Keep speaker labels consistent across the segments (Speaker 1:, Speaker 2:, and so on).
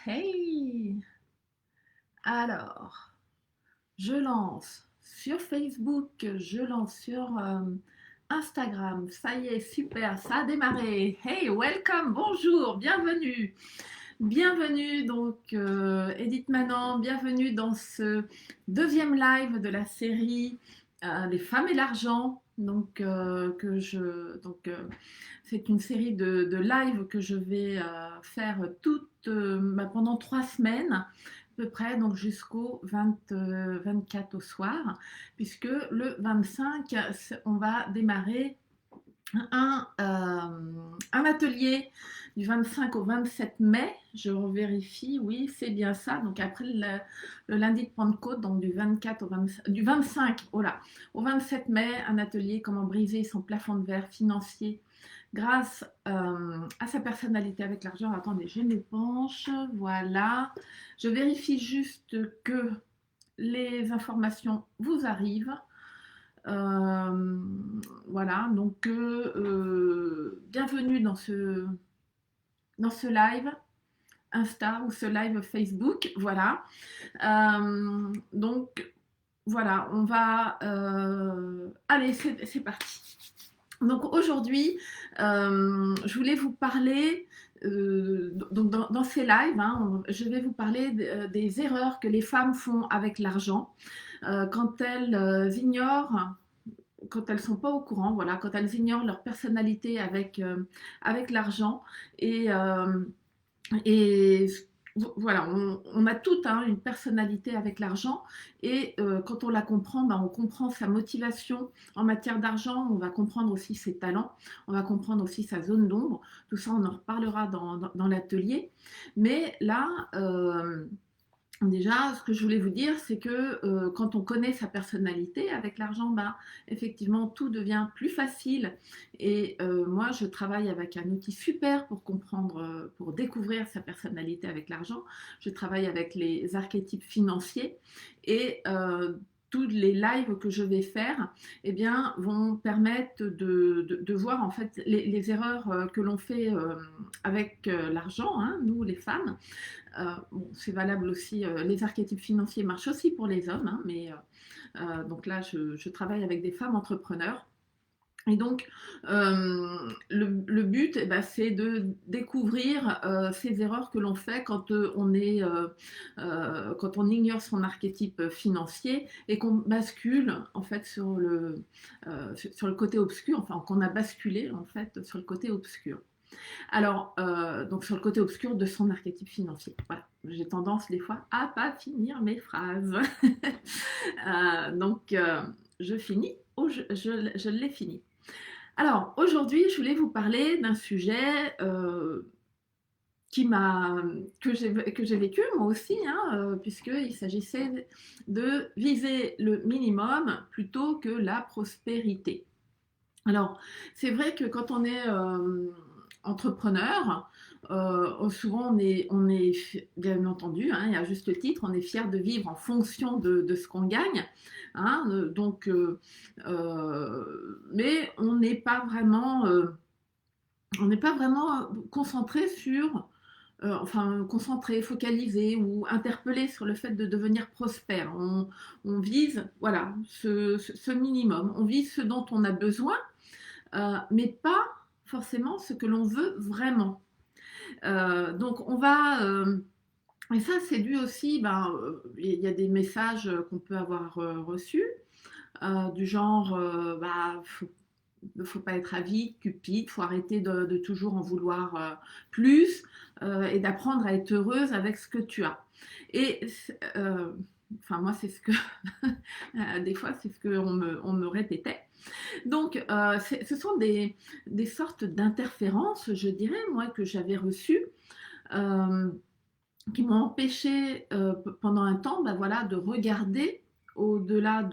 Speaker 1: Hey! Alors, je lance sur Facebook, je lance sur Instagram. Ça y est, super, ça a démarré. Hey, welcome, bonjour, bienvenue. Bienvenue donc Edith Manon, bienvenue dans ce deuxième live de la série Les femmes et l'argent. C'est une série de lives que je vais faire pendant 3 semaines à peu près, donc jusqu'au 24 au soir, puisque le 25, on va démarrer un atelier du 25 au 27 mai, je revérifie, oui, c'est bien ça. Donc après le lundi de Pentecôte, donc du 24 du 25 oh là, au 27 mai, un atelier comment briser son plafond de verre financier grâce à sa personnalité avec l'argent. Attendez, je m'épanche, voilà. Je vérifie juste que les informations vous arrivent. Euh, voilà, donc bienvenue dans ce live Insta ou ce live Facebook. Voilà. Donc voilà, on va. Allez, c'est parti. Donc aujourd'hui, je voulais vous parler. Donc dans ces lives, hein, je vais vous parler des erreurs que les femmes font avec l'argent quand elles ignorent, quand elles sont pas au courant, voilà, quand elles ignorent leur personnalité avec l'argent et voilà, on a toutes une personnalité avec l'argent et quand on la comprend, ben, on comprend sa motivation en matière d'argent, on va comprendre aussi ses talents, on va comprendre aussi sa zone d'ombre. Tout ça, on en reparlera dans l'atelier. Mais là, déjà, ce que je voulais vous dire, c'est que quand on connaît sa personnalité avec l'argent, bah, effectivement, tout devient plus facile. Et moi, je travaille avec un outil super pour comprendre, pour découvrir sa personnalité avec l'argent. Je travaille avec les archétypes financiers et tous les lives que je vais faire eh bien, vont permettre de voir en fait les erreurs que l'on fait avec l'argent, hein, nous les femmes. Bon, c'est valable aussi, les archétypes financiers marchent aussi pour les hommes, hein, mais donc là, je travaille avec des femmes entrepreneurs. Et donc, le but, eh ben, c'est de découvrir ces erreurs que l'on fait quand on ignore son archétype financier et qu'on bascule en fait sur le côté obscur, enfin qu'on a basculé en fait sur le côté obscur. Alors, donc sur le côté obscur de son archétype financier. Voilà. J'ai tendance des fois à pas finir mes phrases. Je finis ou je l'ai fini. Alors, aujourd'hui, je voulais vous parler d'un sujet qui m'a, que j'ai vécu moi aussi, hein, puisqu'il s'agissait de viser le minimum plutôt que la prospérité. Alors, c'est vrai que quand on est entrepreneur, souvent bien entendu, hein, et à juste titre, on est fier de vivre en fonction de ce qu'on gagne. Hein, mais on n'est pas vraiment concentré concentré, focalisé ou interpellé sur le fait de devenir prospère. On vise, voilà, ce minimum. On vise ce dont on a besoin mais pas forcément ce que l'on veut vraiment. Donc on va et ça c'est dû aussi, il y a des messages qu'on peut avoir reçus du genre ne faut pas être avide, cupide, faut arrêter de toujours en vouloir plus et d'apprendre à être heureuse avec ce que tu as. Et moi c'est ce que des fois c'est ce on me répétait. Donc, ce sont des sortes d'interférences, je dirais, moi, que j'avais reçues, euh, qui m'ont empêché pendant un temps voilà, de regarder au-delà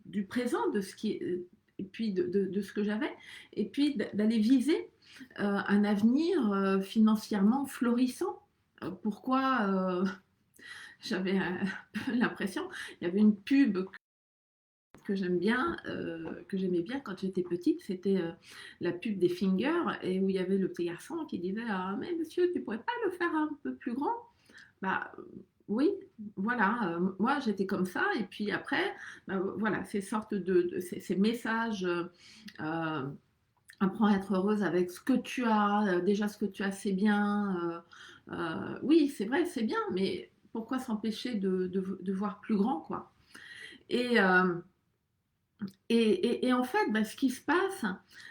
Speaker 1: du présent, de ce qui et puis de ce que j'avais, et puis d'aller viser un avenir financièrement florissant. Pourquoi j'avais l'impression, il y avait une pub que que j'aimais bien quand j'étais petite, c'était la pub des Fingers et où il y avait le petit garçon qui disait ah, mais monsieur, tu pourrais pas le faire un peu plus grand? Bah oui, voilà, moi j'étais comme ça et puis après, bah, voilà, ces sortes ces messages, apprends à être heureuse avec ce que tu as, déjà ce que tu as c'est bien, oui c'est vrai c'est bien, mais pourquoi s'empêcher de voir plus grand quoi? Et, et en fait, bah, ce qui se passe,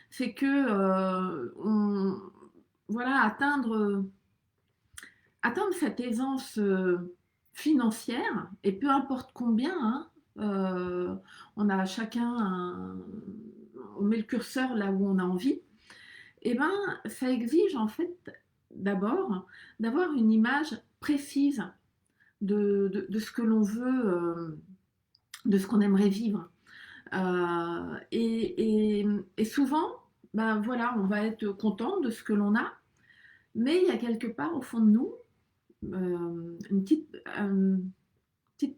Speaker 1: c'est que voilà, atteindre cette aisance financière, et peu importe combien, hein, on a chacun on met le curseur là où on a envie, et ben ça exige en fait d'abord d'avoir une image précise de ce que l'on veut, de ce qu'on aimerait vivre. Et souvent, ben voilà, on va être content de ce que l'on a, mais il y a quelque part au fond de nous une petite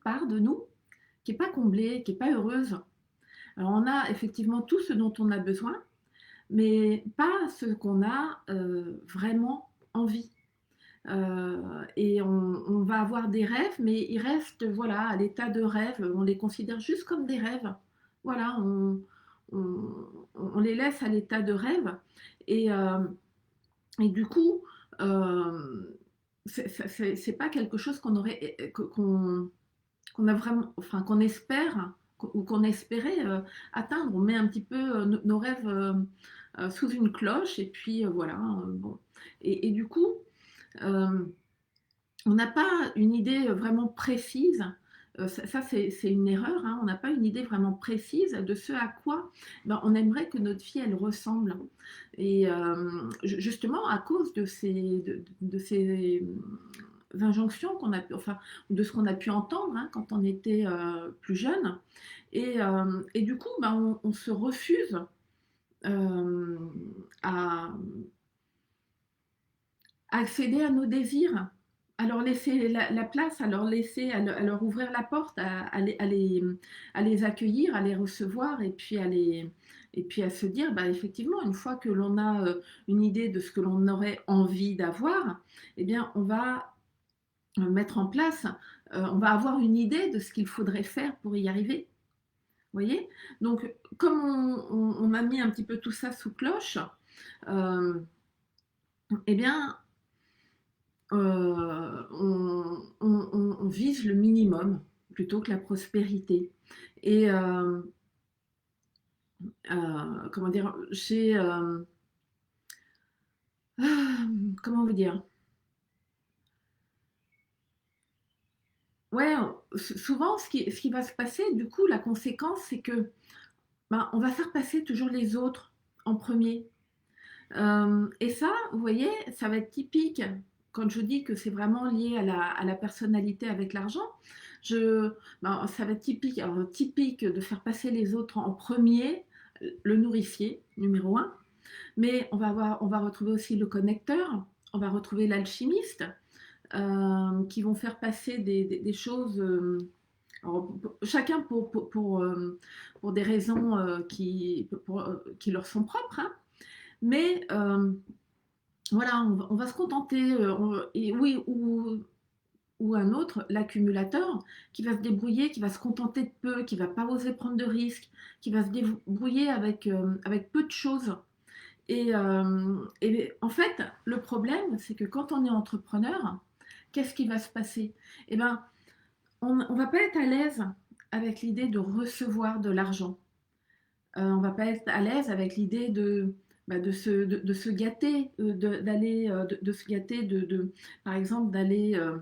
Speaker 1: part de nous qui n'est pas comblée, qui n'est pas heureuse. Alors on a effectivement tout ce dont on a besoin, mais pas ce qu'on a vraiment envie. Et on va avoir des rêves, mais ils restent voilà, à l'état de rêve. On les considère juste comme des rêves. Voilà, on, on les laisse à l'état de rêve. Et, et du coup, c'est pas quelque chose qu'on aurait, qu'on a vraiment, enfin qu'on espère ou qu'on espérait atteindre. On met un petit peu nos rêves sous une cloche et puis voilà. Bon. Et du coup, euh, on n'a pas une idée vraiment précise. Ça, c'est une erreur. Hein. On n'a pas une idée vraiment précise de ce à quoi ben, on aimerait que notre fille elle ressemble. Et justement à cause de ces injonctions qu'on a pu, enfin, de ce qu'on a pu entendre hein, quand on était plus jeune. Et du coup, ben, on se refuse euh, à, accéder à nos désirs, à leur laisser la place, à leur ouvrir la porte, à les accueillir, à les recevoir et puis et puis à se dire, bah, effectivement, une fois que l'on a une idée de ce que l'on aurait envie d'avoir, eh bien, on va mettre en place, on va avoir une idée de ce qu'il faudrait faire pour y arriver. Vous voyez? Donc, comme on a mis un petit peu tout ça sous cloche, euh, eh bien, on vise le minimum plutôt que la prospérité. Et comment dire, comment vous dire? Ouais, souvent ce qui va se passer, du coup, la conséquence, c'est que ben, on va faire passer toujours les autres en premier. Et ça, vous voyez, ça va être typique. Quand je dis que c'est vraiment lié à la personnalité avec l'argent, ben, ça va être typique, alors, typique de faire passer les autres en premier, le nourricier, numéro un. Mais on va retrouver aussi le connecteur, on va retrouver l'alchimiste, qui vont faire passer des choses, alors, chacun pour des raisons qui leur sont propres, hein. Mais voilà, on va se contenter, et oui, ou un autre, l'accumulateur, qui va se débrouiller, qui va se contenter de peu, qui va pas oser prendre de risques, qui va se débrouiller avec peu de choses. Et en fait, le problème, c'est que quand on est entrepreneur, qu'est-ce qui va se passer? Eh ben, on ne va pas être à l'aise avec l'idée de recevoir de l'argent. On va pas être à l'aise avec l'idée bah, de se gâter, de se gâter, par exemple, euh,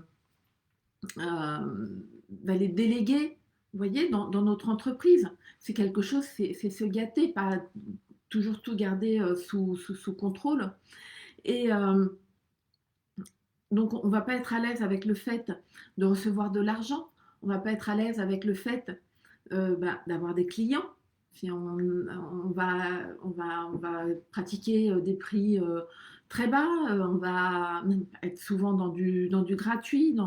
Speaker 1: d'aller déléguer, vous voyez, dans notre entreprise. C'est quelque chose, c'est se gâter, pas toujours tout garder sous contrôle. Et donc, on ne va pas être à l'aise avec le fait de recevoir de l'argent. On ne va pas être à l'aise avec le fait bah, d'avoir des clients. Si on va pratiquer des prix très bas, on va même être souvent dans du gratuit.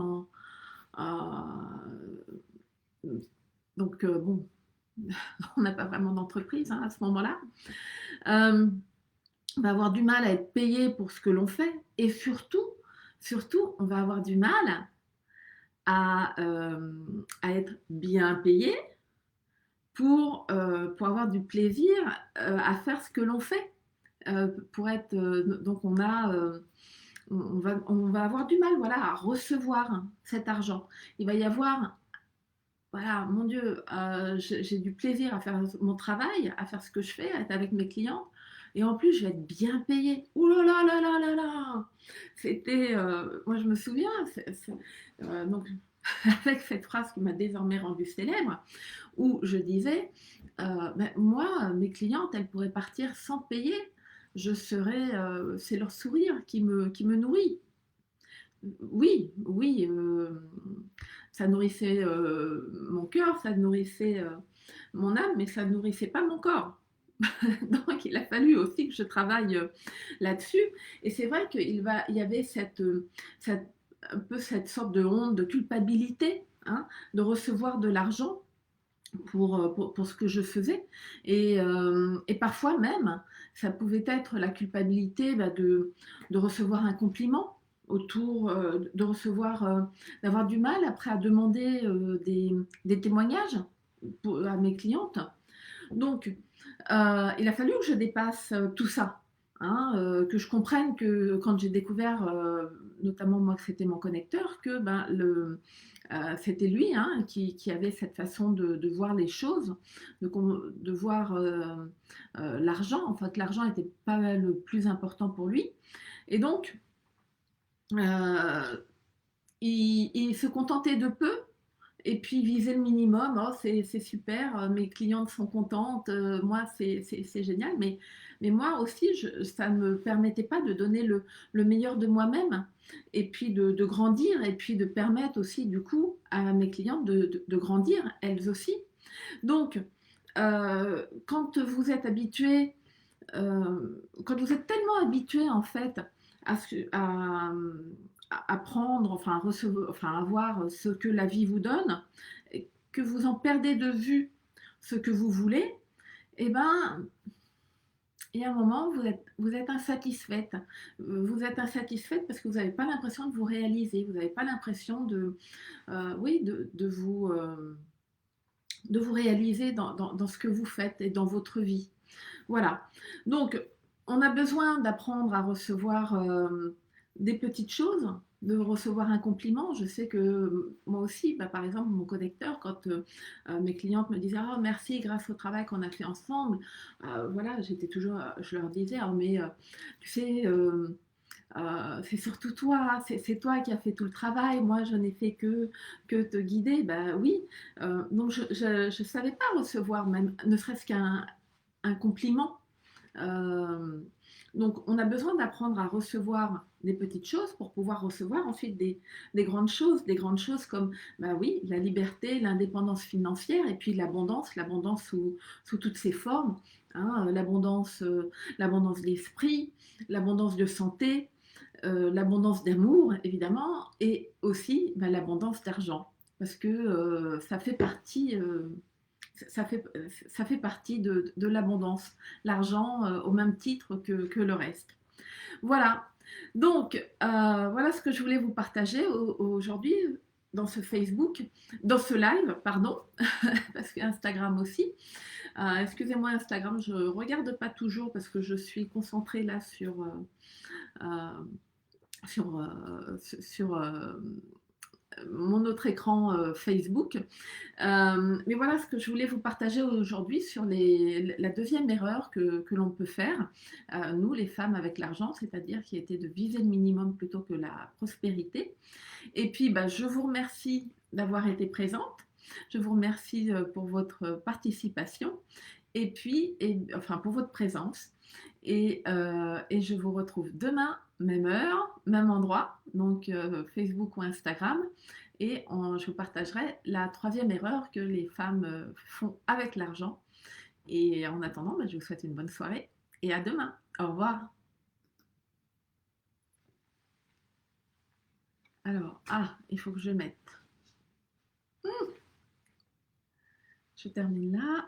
Speaker 1: Euh, donc, bon. on n'a pas vraiment d'entreprise hein, à ce moment-là. Euh, on va avoir du mal à être payé pour ce que l'on fait et surtout, on va avoir du mal à être bien payé pour avoir du plaisir à faire ce que l'on fait. Pour être, donc on va avoir du mal voilà, à recevoir cet argent. Il va y avoir, voilà, mon Dieu, j'ai du plaisir à faire mon travail, à faire ce que je fais, à être avec mes clients. Et en plus, je vais être bien payée. Ouh là là là là là là. C'était, moi je me souviens, donc avec cette phrase qui m'a désormais rendue célèbre, où je disais, ben, moi, mes clientes, elles pourraient partir sans payer. Je serais, c'est leur sourire qui me nourrit. Oui, oui, ça nourrissait mon cœur, ça nourrissait mon âme, mais ça ne nourrissait pas mon corps. Donc il a fallu aussi que je travaille là-dessus. Et c'est vrai il y avait un peu cette sorte de honte, de culpabilité, hein, de recevoir de l'argent pour ce que je faisais. Et parfois même, ça pouvait être la culpabilité bah, de recevoir un compliment autour, de recevoir, d'avoir du mal après à demander des témoignages à mes clientes. Donc, il a fallu que je dépasse tout ça. Hein, que je comprenne que quand j'ai découvert, notamment moi que c'était mon connecteur, que ben, c'était lui hein, qui avait cette façon de voir les choses, de voir l'argent. En fait, l'argent n'était pas le plus important pour lui. Et donc, euh, il se contentait de peu et puis viser le minimum, oh, c'est super, mes clientes sont contentes, moi c'est génial, mais moi aussi ça ne me permettait pas de donner le meilleur de moi-même et puis de grandir et puis de permettre aussi du coup à mes clientes de grandir elles aussi. Donc quand vous êtes habitué, quand vous êtes tellement habitué en fait à, à prendre, enfin à recevoir, enfin à voir ce que la vie vous donne, que vous en perdez de vue ce que vous voulez, et ben il y a un moment vous êtes insatisfaite. Vous êtes insatisfaite parce que vous n'avez pas l'impression de vous réaliser, vous n'avez pas l'impression oui, de vous réaliser dans ce que vous faites et dans votre vie. Voilà. Donc, on a besoin d'apprendre à recevoir des petites choses, de recevoir un compliment. Je sais que moi aussi, bah, par exemple, mon connecteur, quand mes clientes me disaient oh, merci grâce au travail qu'on a fait ensemble, voilà, j'étais toujours, je leur disais oh, mais tu sais, c'est surtout toi, c'est toi qui as fait tout le travail, moi je n'ai fait que te guider, ben oui. Donc je ne savais pas recevoir même, ne serait-ce qu'un un compliment. Euh, donc, on a besoin d'apprendre à recevoir des petites choses pour pouvoir recevoir ensuite des grandes choses comme, bah oui, la liberté, l'indépendance financière et puis l'abondance sous toutes ses formes, hein, l'abondance d'esprit, l'abondance de santé, l'abondance d'amour évidemment et aussi bah, l'abondance d'argent parce que ça fait partie ça fait partie de l'abondance, l'argent au même titre que le reste. Voilà, donc voilà ce que je voulais vous partager aujourd'hui dans ce Facebook, dans ce live, pardon, parce que Instagram aussi. Excusez-moi Instagram, je ne regarde pas toujours parce que je suis concentrée là euh, sur mon autre écran Facebook. Mais voilà ce que je voulais vous partager aujourd'hui sur la deuxième erreur que l'on peut faire, nous les femmes avec l'argent, c'est-à-dire qui était de viser le minimum plutôt que la prospérité. Et puis bah, je vous remercie d'avoir été présente, je vous remercie pour votre participation et puis enfin pour votre présence. Et je vous retrouve demain, même heure, même endroit, donc Facebook ou Instagram. Et je vous partagerai la troisième erreur que les femmes font avec l'argent. Et en attendant, bah, je vous souhaite une bonne soirée et à demain. Au revoir. Alors, il faut que je mette. je termine là.